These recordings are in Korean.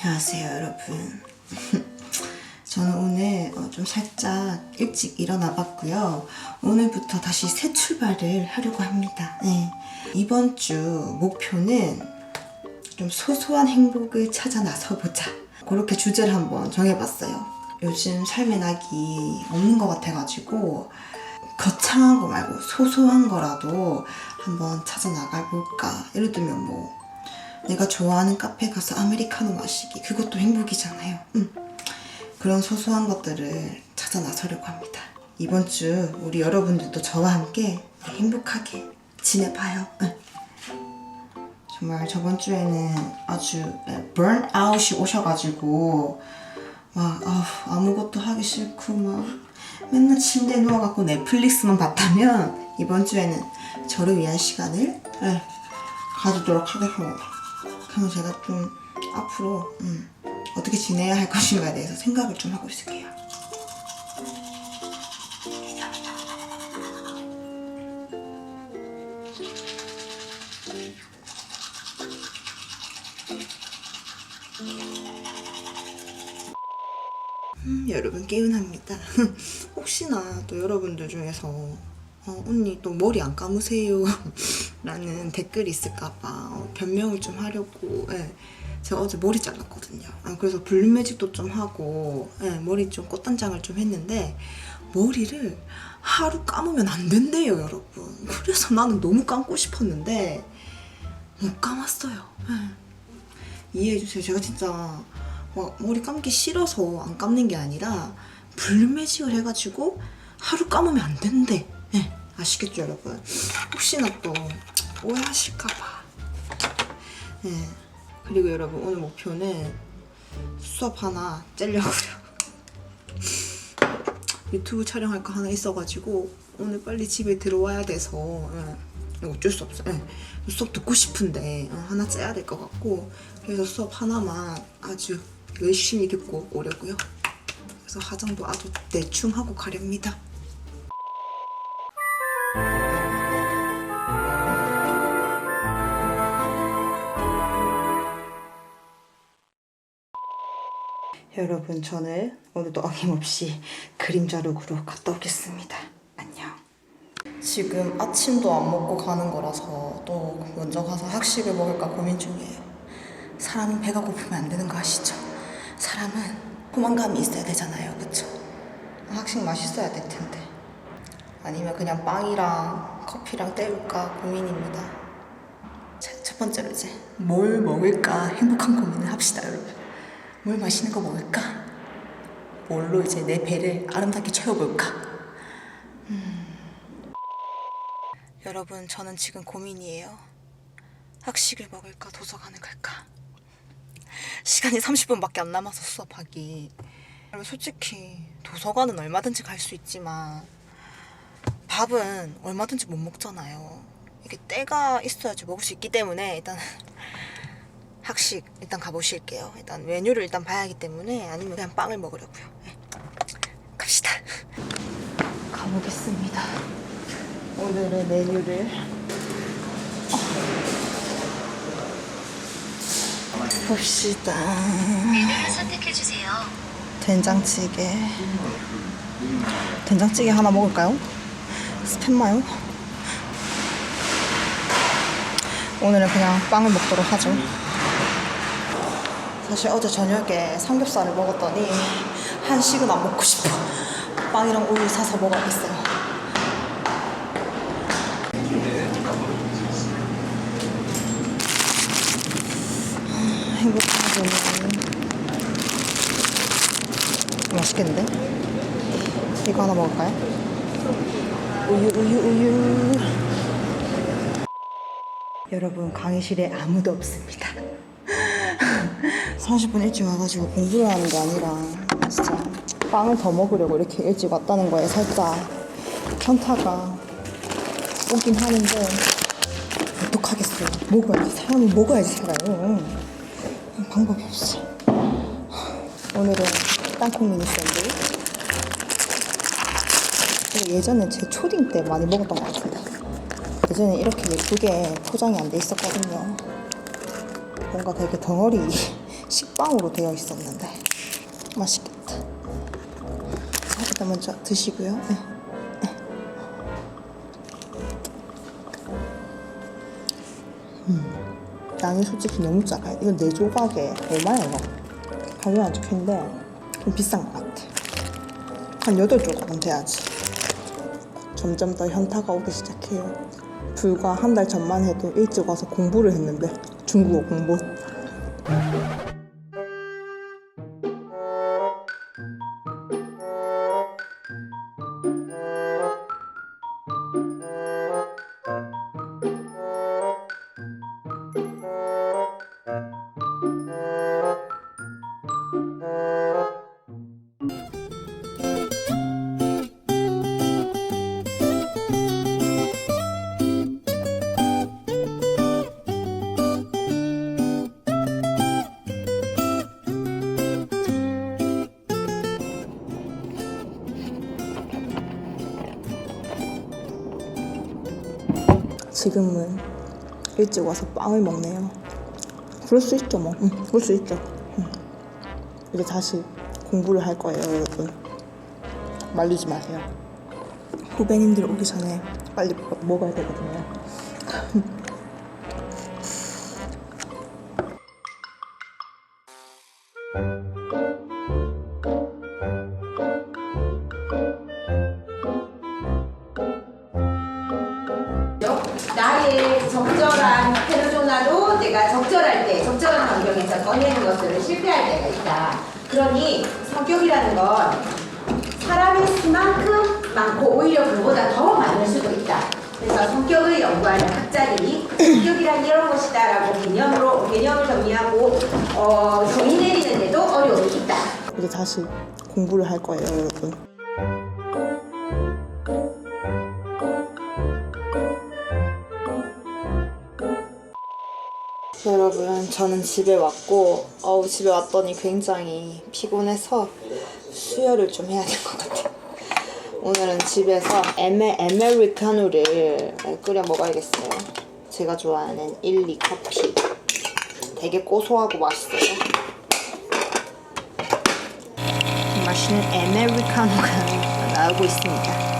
안녕하세요 여러분. 저는 오늘 좀 살짝 일찍 일어나 봤고요. 오늘부터 다시 새 출발을 하려고 합니다. 네. 이번 주 목표는 좀 소소한 행복을 찾아 나서보자, 그렇게 주제를 한번 정해봤어요. 요즘 삶에 낙이 없는 것 같아가지고 거창한 거 말고 소소한 거라도 한번 찾아 나가볼까. 예를 들면 뭐 내가 좋아하는 카페 가서 아메리카노 마시기, 그것도 행복이잖아요. 그런 소소한 것들을 찾아 나서려고 합니다. 이번 주 우리 여러분들도 저와 함께 행복하게 지내봐요. 정말 저번 주에는 아주 번아웃이 오셔가지고 막 아무것도 하기 싫고 막 맨날 침대에 누워갖고 넷플릭스만 봤다면, 이번 주에는 저를 위한 시간을 가지도록 하겠습니다. 그럼 제가 좀 앞으로 어떻게 지내야 할 것인가에 대해서 생각을 좀 하고 있을게요. 여러분 개운합니다. 혹시나 또 여러분들 중에서 언니 또 머리 안 감으세요? 라는 댓글이 있을까봐 변명을 좀 하려고 제가 어제 머리 잘랐거든요. 그래서 블루매직도 좀 하고 머리 좀 꽃단장을 좀 했는데, 머리를 하루 감으면 안 된대요 여러분. 그래서 나는 너무 감고 싶었는데 못 감았어요. 이해해주세요. 제가 진짜 머리 감기 싫어서 안 감는 게 아니라 블루매직을 해가지고 하루 감으면 안 된대. 아시겠죠 여러분? 혹시나 또 오해하실까봐. 그리고 여러분 오늘 목표는 수업 하나 째려고요. 유튜브 촬영할 거 하나 있어가지고 오늘 빨리 집에 들어와야 돼서 어쩔 수 없어요. 수업 듣고 싶은데 하나 째야 될 것 같고, 그래서 수업 하나만 아주 열심히 듣고 오려고요. 그래서 화장도 아주 대충 하고 가렵니다. 여러분, 저는 오늘도 어김없이 그림자룩으로 갔다 오겠습니다. 안녕. 지금 아침도 안 먹고 가는 거라서 또 먼저 가서 학식을 먹을까 고민 중이에요. 사람은 배가 고프면 안 되는 거 아시죠? 사람은 포만감이 있어야 되잖아요, 그쵸? 학식 맛있어야 될 텐데. 아니면 그냥 빵이랑 커피랑 때울까 고민입니다. 자, 첫 번째로 이제 뭘 먹을까 행복한 고민을 합시다, 여러분. 뭘 맛있는 거 먹을까? 뭘로 이제 내 배를 아름답게 채워볼까? 여러분, 저는 지금 고민이에요. 학식을 먹을까, 도서관을 갈까? 시간이 30분밖에 안 남아서 수업하기. 여러분, 솔직히 도서관은 얼마든지 갈 수 있지만 밥은 얼마든지 못 먹잖아요. 이게 때가 있어야지 먹을 수 있기 때문에 일단 학식 일단 가보실게요. 일단 메뉴를 일단 봐야 하기 때문에. 아니면 그냥 빵을 먹으려고요. 갑시다. 가보겠습니다. 오늘의 메뉴를 봅시다. 메뉴를 선택해주세요. 된장찌개 하나 먹을까요? 스팸 마요? 오늘은 그냥 빵을 먹도록 하죠. 사실 어제 저녁에 삼겹살을 먹었더니 한식은 안 먹고 싶어. 빵이랑 우유 사서 먹어야겠어요. 행복하게 맛있겠는데? 이거 하나 먹을까요? 우유. 여러분, 강의실에 아무도 없습니다. 30분 일찍 와가지고 공부를 하는 게 아니라 진짜 빵을 더 먹으려고 이렇게 일찍 왔다는 거에 살짝 현타가 오긴 하는데 어떡하겠어요. 먹어야지. 사람은 먹어야지 살아요. 방법이 없어. 오늘은 땅콩 미니 샌드위치. 예전에 제 초딩 때 많이 먹었던 것 같은데, 예전에 이렇게 예쁘게 포장이 안 돼 있었거든요. 뭔가 되게 덩어리 식빵으로 되어 있었는데 맛있겠다. 자, 일단 먼저 드시고요. 네. 양이 솔직히 너무 작아요. 이거 4조각에 얼마야 이거? 가격이 안 적혀있는데 좀 비싼 것 같아. 한 8조각은 돼야지. 점점 더 현타가 오기 시작해요. 불과 한 달 전만 해도 일찍 와서 공부를 했는데 중국어 공부. 지금은 일찍 와서 빵을 먹네요. 그럴 수 있죠 뭐. 그럴 수 있죠. 이제 다시 공부를 할 거예요 여러분. 말리지 마세요. 후배님들 오기 전에 빨리 먹어야 되거든요. 나의 적절한 페르소나도 내가 적절할 때, 적절한 환경에서 꺼내는 것들을 실패할 때가 있다. 그러니 성격이라는 건 사람의 수만큼 많고 오히려 그보다 더 많을 수도 있다. 그래서 성격을 연구하는 학자들이 성격이란 이런 것이다라고 개념을 정리하고 정의 내리는데도 어려움이 있다. 이제 다시 공부를 할 거예요 여러분. 여러분, 저는 집에 왔고 집에 왔더니 굉장히 피곤해서 수혈을 좀 해야 될 것 같아요. 오늘은 집에서 아메리카노를 끓여 먹어야겠어요. 제가 좋아하는 일리 커피. 되게 고소하고 맛있어요. 맛있는 아메리카노가 나오고 있습니다.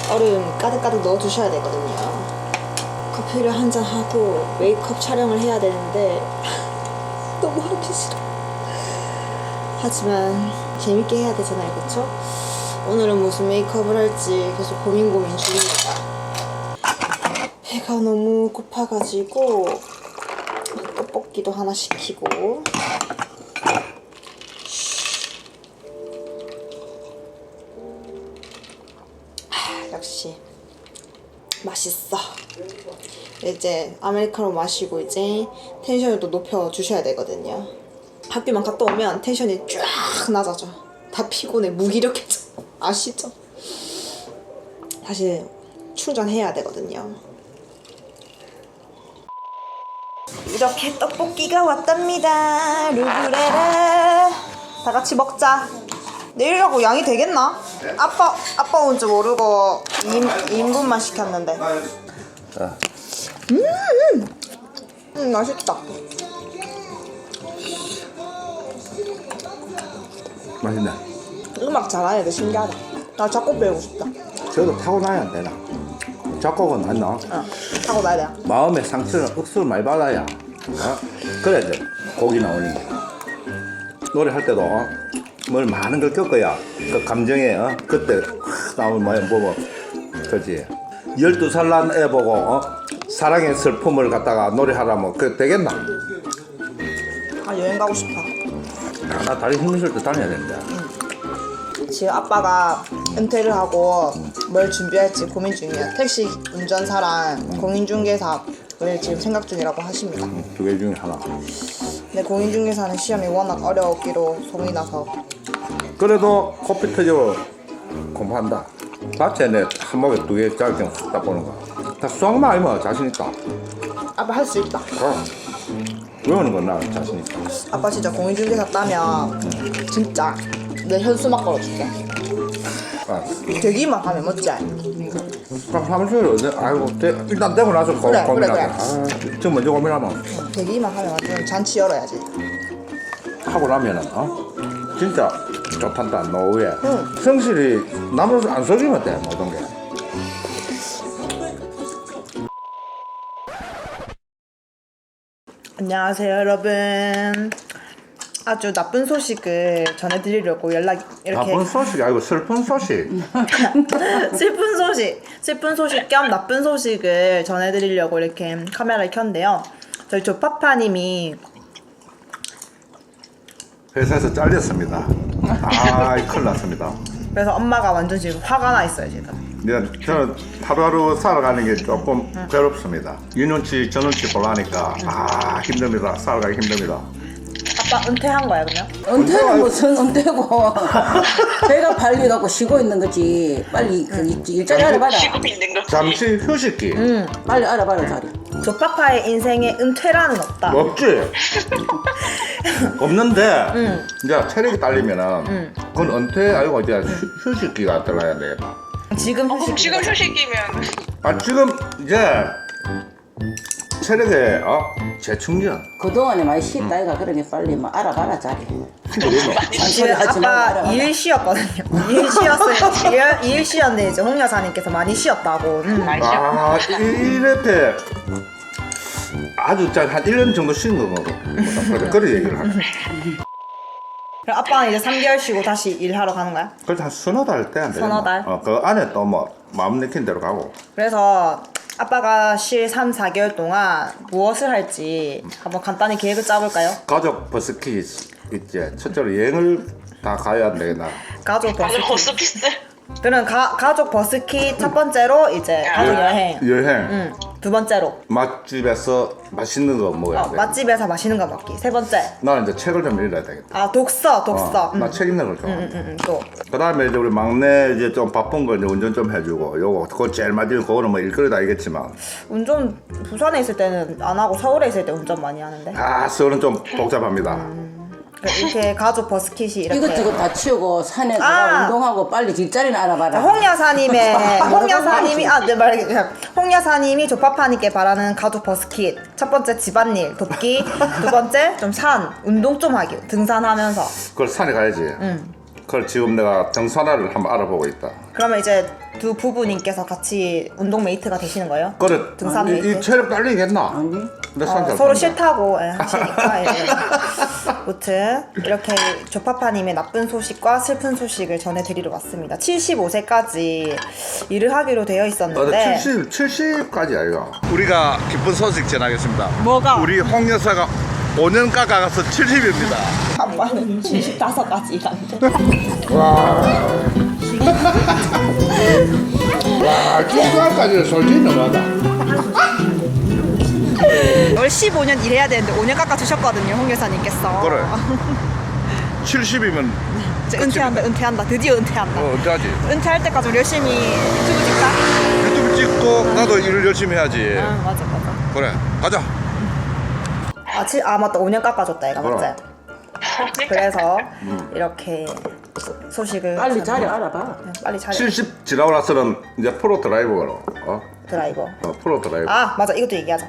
얼음 가득가득 넣어주셔야 되거든요. 커피를 한잔 하고 메이크업 촬영을 해야 되는데 너무 하기 싫어. 하지만 재밌게 해야 되잖아요, 그쵸? 오늘은 무슨 메이크업을 할지 계속 고민 중입니다. 배가 너무 고파가지고 떡볶이도 하나 시키고. 역시 맛있어. 이제 아메리카노 마시고 이제 텐션을 또 높여 주셔야 되거든요. 학교만 갔다 오면 텐션이 쫙 낮아져. 다 피곤해, 무기력해져. 아시죠? 다시 충전해야 되거든요. 이렇게 떡볶이가 왔답니다. 루브레라. 다 같이 먹자. 내일이라고 양이 되겠나? 아빠 온 줄 모르고 2인분만 시켰는데. 맛있다. 맛있네. 음악 잘하는 애들 신기하다. 나 작곡 배우고 싶다. 저도 타고나야 안 되나? 작곡은 안 나. 하고 나야 돼. 마음의 상처를 억수로 많이 받아야 그래야지 곡이 나오는 거야. 노래할 때도 뭘 많은 걸 겪어야 그 감정에 그때 확 나오면 뭐 그렇지. 12살 난 애 보고 사랑의 슬픔을 갖다가 노래하라면 그 되겠나? 여행 가고 싶어. 나 다리 힘들 때 다녀야 된다. 지금 아빠가 은퇴를 하고 뭘 준비할지 고민 중이에요. 택시 운전사랑 공인중개사를 지금 생각 중이라고 하십니다. 2개 중에 하나. 근데 공인중개사는 시험이 워낙 어려웠기로 소문이 나서. 그래도 커피 터지고 공부한다. 봤지? 내 한목에 2개 자격증 딱 보는 거. 다 수학만 아니면 자신 있다. 아빠 할 수 있다. 그럼 외우는 건 나 자신 있다. 아빠 진짜 공인중개사 따면 진짜 내 현수막 걸어줄게. 아, 되기만 하면 멋지? 사무실 어디? 아이고 일단 떼고 나서 그래, 고민하자. 그래. 지금 먼저 고민하면 대기만 하면 완전 잔치 열어야지. 하고 나면은 진짜 좋단다 노후에 성실히 남을 안 속이면 돼 모든 게. 안녕하세요, 여러분. 아주 나쁜 소식을 전해드리려고 이렇게 나쁜 소식이 아니고 슬픈 소식. 슬픈 소식 겸 나쁜 소식을 전해드리려고 이렇게 카메라를 켰는데요. 저희 조파파님이 회사에서 잘렸습니다. 큰일 났습니다. 그래서 엄마가 완전 지금 화가 나 있어요 지금. 저는 하루하루 살아가는 게 조금 괴롭습니다. 유년치 전원치 보려니까 힘듭니다. 살아가기 힘듭니다. 아빠 은퇴한 거야 그냥? 은퇴는 무슨 은퇴고 배가 발려갖고 쉬고 있는 거지. 빨리 그 일자리 알아봐라. 잠시 휴식기. 빨리 알아봐라 자리. 조파파의 인생에 은퇴라는 없다. 없지. 없는데 이제 체력이 딸리면은 그건 은퇴 아니고 이제 휴식기가 들어가야 되겠다. 지금 휴식. 지금 휴식이면 지금 이제 체력에 재충전. 그동안에 많이 쉬었다 이가 그러니 빨리 뭐 알아봐라 자리. 지금 아빠 일 쉬었거든요. 일 쉬었는데 이제 홍 여사님께서 많이 쉬었다고. 이렇게 아주 한 1년 정도 쉰 거고 그런 얘기를 하네. 그럼 아빠는 이제 3개월 쉬고 다시 일하러 가는 거야? 그래서 한 서너 달 때 안 되나? 서너 달? 그 안에 또 뭐 마음 내킨 대로 가고. 그래서 아빠가 쉴 3, 4개월 동안 무엇을 할지 한번 간단히 계획을 짜볼까요? 가족 버스키 있지. 첫째로 여행을 다 가야 안 되겠나. 가족 버스키. 버스피스 그럼 가족 버스키 첫 번째로 이제 가족 여행. 여행. 두 번째로 맛집에서 맛있는 거 먹어야 돼. 맛집에서 맛있는 거 먹기. 세 번째 나는 이제 책을 좀 읽어야 되겠다. 독서. 나 책 읽는 걸 좋아해. 또 그다음에 이제 우리 막내 이제 좀 바쁜 거 이제 운전 좀 해주고 요거 그거 제일 마지막 그거는 뭐 일거리도 알겠지만 운전 부산에 있을 때는 안 하고 서울에 있을 때 운전 많이 하는데. 서울은 좀 복잡합니다. 이렇게 가족 버스킷이 이렇게. 이것저것 다 치우고 산에 가서 운동하고 빨리 뒷자리는 알아봐라. 홍 여사님이 조파파님께 바라는 가족 버스킷. 첫 번째 집안일 돕기. 두 번째 좀 운동 좀 하기. 등산하면서. 그걸 산에 가야지. 그걸 지금 내가 등산화를 한번 알아보고 있다. 그러면 이제 두 부부님께서 같이 운동 메이트가 되시는 거예요? 그래. 등산 메이트. 이 체력 딸리겠나? 아니. 내 산잘 서로 탄다. 싫다고 하시니까 아무튼 이렇게 조파파님의 나쁜 소식과 슬픈 소식을 전해드리러 왔습니다. 75세까지 일을 하기로 되어 있었는데 70까지 아이가. 우리가 기쁜 소식 전하겠습니다. 뭐가? 우리 홍 여사가 5년 깎아가서 70입니다. 아빠는 75까지 일하는데 와, 70까지는 솔직히 너무하다. 월 15년 일해야 되는데 5년 깎아주셨거든요, 홍 여사님께서. 그래. 70이면 이제 은퇴한다. 드디어 은퇴한다. 어떡하지? 은퇴할 때까지 우리 열심히 유튜브 찍자. 유튜브 찍고 나도 일을 열심히 해야지. 맞아. 그래, 가자. 맞다. 5년 깎아줬다, 얘가 그럼. 맞지? 그래서 이렇게 소식을 빨리 자리 알아봐. 빨리 자리 70 지나고 나서는 이제 프로 드라이버로. 드라이버. 프로 드라이버. 맞아, 이것도 얘기하자.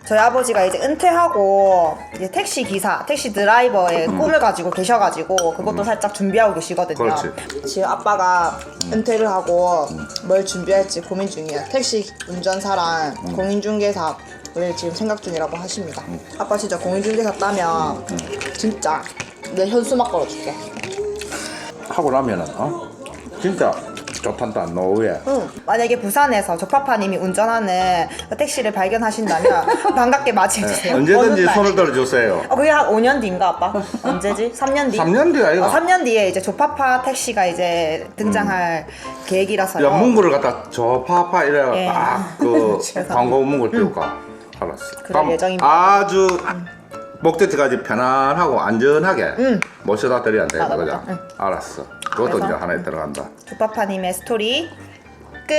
저희 아버지가 이제 은퇴하고 이제 택시 드라이버의 꿈을 가지고 계셔가지고 그것도 살짝 준비하고 계시거든요. 그렇지. 지금 아빠가 은퇴를 하고 뭘 준비할지 고민 중이에요. 택시 운전사랑 공인중개사를 지금 생각 중이라고 하십니다. 아빠 진짜 공인중개사 따면 진짜 내 현수막 걸어줄게. 하고 나면은 진짜 좋단다 노후에. 만약에 부산에서 조파파님이 운전하는 택시를 발견하신다면 반갑게 맞이해주세요. 언제든지 어느 날. 손을 들어주세요. 그게 한 5년 뒤인가 아빠? 언제지? 3년 뒤? 3년 뒤 아이가? 3년 뒤에 이제 조파파 택시가 이제 등장할 계획이라서요. 야, 문구를 갖다 저 파파 이래가 예. 딱그 광고 문구를 띄울까? 알았어. 그럴 예정입니다. 아주 목적지까지 편안하고 안전하게 모셔다 드려야 돼. 맞아, 그죠? 맞아. 알았어. 그것도 그래서? 이제 하나에 들어간다. 조파파님의 스토리 끝.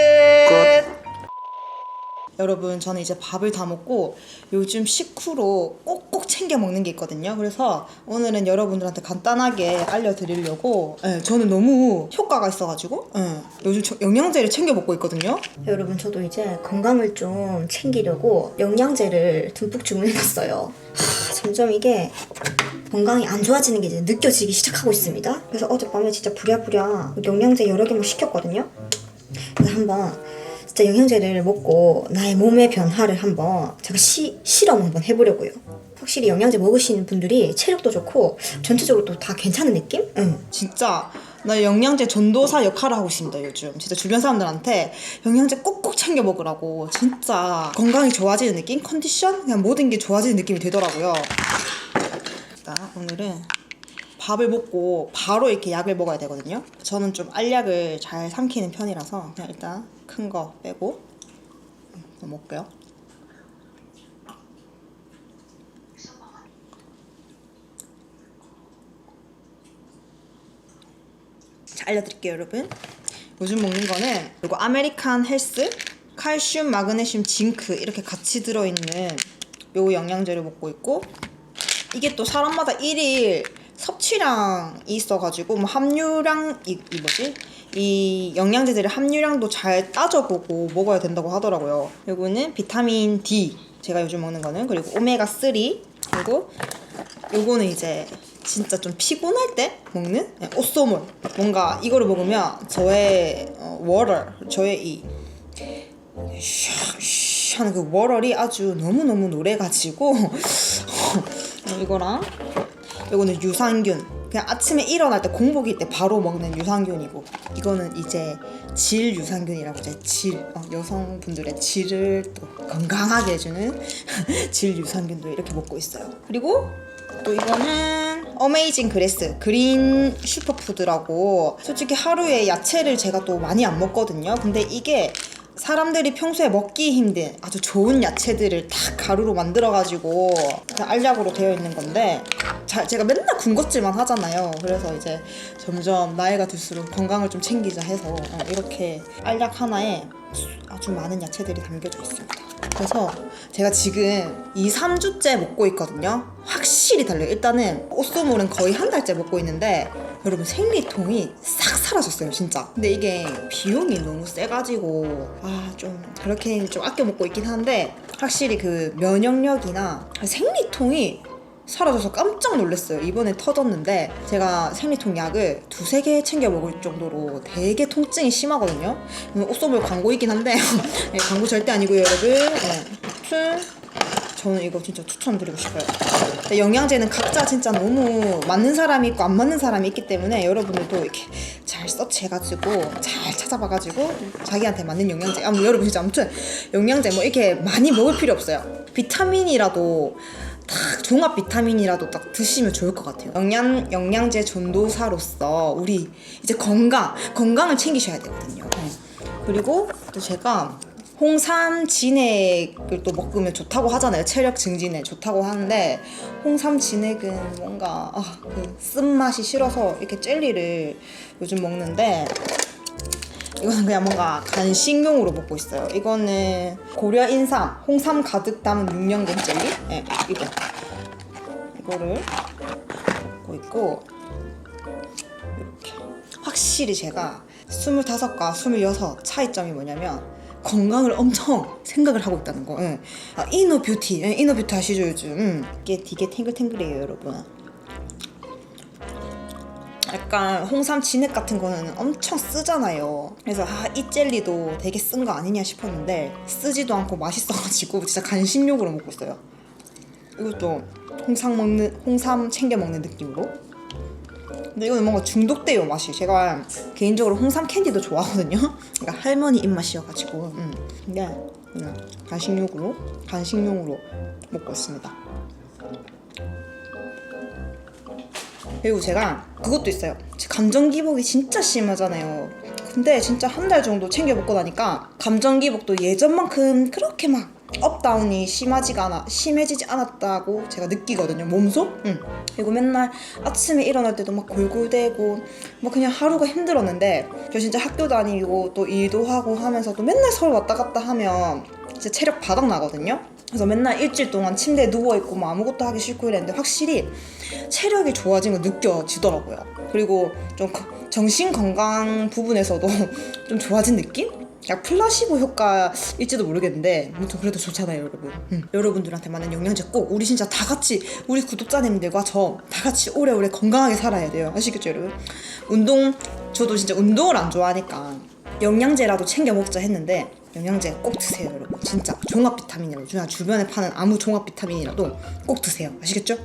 여러분, 저는 이제 밥을 다 먹고 요즘 식후로 꼭꼭 꼭 챙겨 먹는 게 있거든요. 그래서 오늘은 여러분들한테 간단하게 알려드리려고 저는 너무 효과가 있어가지고 요즘 영양제를 챙겨 먹고 있거든요. 여러분 저도 이제 건강을 좀 챙기려고 영양제를 듬뿍 주문해놨어요. 점점 이게 건강이 안 좋아지는 게 이제 느껴지기 시작하고 있습니다. 그래서 어젯밤에 진짜 부랴부랴 영양제 여러 개 막 시켰거든요. 그래서 한번 진짜 영양제를 먹고 나의 몸의 변화를 한번 제가 실험 한번 해보려고요. 확실히 영양제 먹으시는 분들이 체력도 좋고 전체적으로 또 다 괜찮은 느낌? 진짜 나 영양제 전도사 역할을 하고 있습니다. 요즘 진짜 주변 사람들한테 영양제 꼭꼭 챙겨 먹으라고 진짜 건강이 좋아지는 느낌? 컨디션? 그냥 모든 게 좋아지는 느낌이 되더라고요. 일단 오늘은 밥을 먹고 바로 이렇게 약을 먹어야 되거든요. 저는 좀 알약을 잘 삼키는 편이라서 그냥 일단 큰 거 빼고 먹을게요. 자, 알려드릴게요 여러분. 요즘 먹는 거는 이거 아메리칸 헬스 칼슘, 마그네슘, 징크 이렇게 같이 들어있는 요 영양제를 먹고 있고, 이게 또 사람마다 일일 섭취량이 있어가지고 뭐 함유량 이 영양제들의 함유량도 잘 따져보고 먹어야 된다고 하더라고요. 요거는 비타민 D 제가 요즘 먹는 거는, 그리고 오메가3, 그리고 요거는 이제 진짜 좀 피곤할 때 먹는 오쏘물. 뭔가 이거를 먹으면 저의 저의 이 하는 그 워럴이 아주 너무너무 노래가지고 이거랑 요거는 유산균, 그냥 아침에 일어날 때 공복일 때 바로 먹는 유산균이고, 이거는 이제 질 유산균이라고 이제 여성분들의 질을 또 건강하게 해주는 질 유산균도 이렇게 먹고 있어요. 그리고 또 이거는 어메이징 그래스 그린 슈퍼푸드라고, 솔직히 하루에 야채를 제가 또 많이 안 먹거든요. 근데 이게 사람들이 평소에 먹기 힘든 아주 좋은 야채들을 다 가루로 만들어가지고 알약으로 되어 있는 건데, 제가 맨날 군것질만 하잖아요. 그래서 이제 점점 나이가 들수록 건강을 좀 챙기자 해서 이렇게 알약 하나에 아주 많은 야채들이 담겨져 있습니다. 그래서 제가 지금 2-3주째 먹고 있거든요. 확실히 달라요. 일단은 오쏘물은 거의 한 달째 먹고 있는데 여러분 생리통이 싹 사라졌어요 진짜. 근데 이게 비용이 너무 세가지고 좀 그렇게 좀 아껴 먹고 있긴 한데, 확실히 그 면역력이나 생리통이 사라져서 깜짝 놀랐어요. 이번에 터졌는데 제가 생리통 약을 2-3개 챙겨 먹을 정도로 되게 통증이 심하거든요. 옥소물 광고이긴 한데 네, 광고 절대 아니고요 여러분. 아무튼 저는 이거 진짜 추천드리고 싶어요. 영양제는 각자 진짜 너무 맞는 사람이 있고 안 맞는 사람이 있기 때문에 여러분들도 이렇게 잘 서치해가지고 잘 찾아봐가지고 자기한테 맞는 영양제, 여러분 진짜 아무튼 영양제 뭐 이렇게 많이 먹을 필요 없어요. 비타민이라도 딱 종합 비타민이라도 딱 드시면 좋을 것 같아요. 영양제 전도사로서 우리 이제 건강을 챙기셔야 되거든요. 그리고 또 제가 홍삼 진액을 또 먹으면 좋다고 하잖아요. 체력 증진에 좋다고 하는데, 홍삼 진액은 뭔가 그 쓴맛이 싫어서 이렇게 젤리를 요즘 먹는데, 이거는 그냥 뭔가 간식용으로 먹고 있어요. 이거는 고려 인삼, 홍삼 가득 담은 6년경 젤리? 네, 이거를 먹고 있고, 이렇게. 확실히 제가 25과 26 차이점이 뭐냐면 건강을 엄청 생각을 하고 있다는 거. 이너뷰티 아시죠 요즘? 이게 되게 탱글탱글해요 여러분. 약간 홍삼 진액 같은 거는 엄청 쓰잖아요. 그래서 이 젤리도 되게 쓴 거 아니냐 싶었는데 쓰지도 않고 맛있어가지고 진짜 간식용으로 먹고 있어요. 이것도 홍삼 챙겨 먹는 느낌으로. 근데 이거는 뭔가 중독돼요 맛이. 제가 개인적으로 홍삼 캔디도 좋아하거든요. 그러니까 할머니 입맛이어가지고 근데 간식용으로 먹고 있습니다. 그리고 제가 그것도 있어요. 감정 기복이 진짜 심하잖아요. 근데 진짜 한 달 정도 챙겨 먹고 나니까 감정 기복도 예전만큼 그렇게 막 업다운이 심해지지 않았다고 제가 느끼거든요. 몸속? 그리고 맨날 아침에 일어날 때도 막 골골대고 뭐 그냥 하루가 힘들었는데, 저 진짜 학교 다니고 또 일도 하고 하면서도 맨날 서울 왔다 갔다 하면 진짜 체력 바닥 나거든요. 그래서 맨날 일주일 동안 침대에 누워있고 뭐 아무것도 하기 싫고 이랬는데 확실히 체력이 좋아진 거 느껴지더라고요. 그리고 좀 정신 건강 부분에서도 좀 좋아진 느낌? 약간 플라시보 효과일지도 모르겠는데 아무튼 그래도 좋잖아요, 여러분. 여러분들한테 맞는 영양제 꼭 우리 진짜 다 같이 우리 구독자님들과 저 다 같이 오래오래 건강하게 살아야 돼요. 아시겠죠, 여러분? 저도 진짜 운동을 안 좋아하니까 영양제라도 챙겨 먹자 했는데 영양제 꼭 드세요, 여러분. 진짜 종합 비타민이라도 그냥 주변에 파는 아무 종합 비타민이라도 꼭 드세요. 아시겠죠?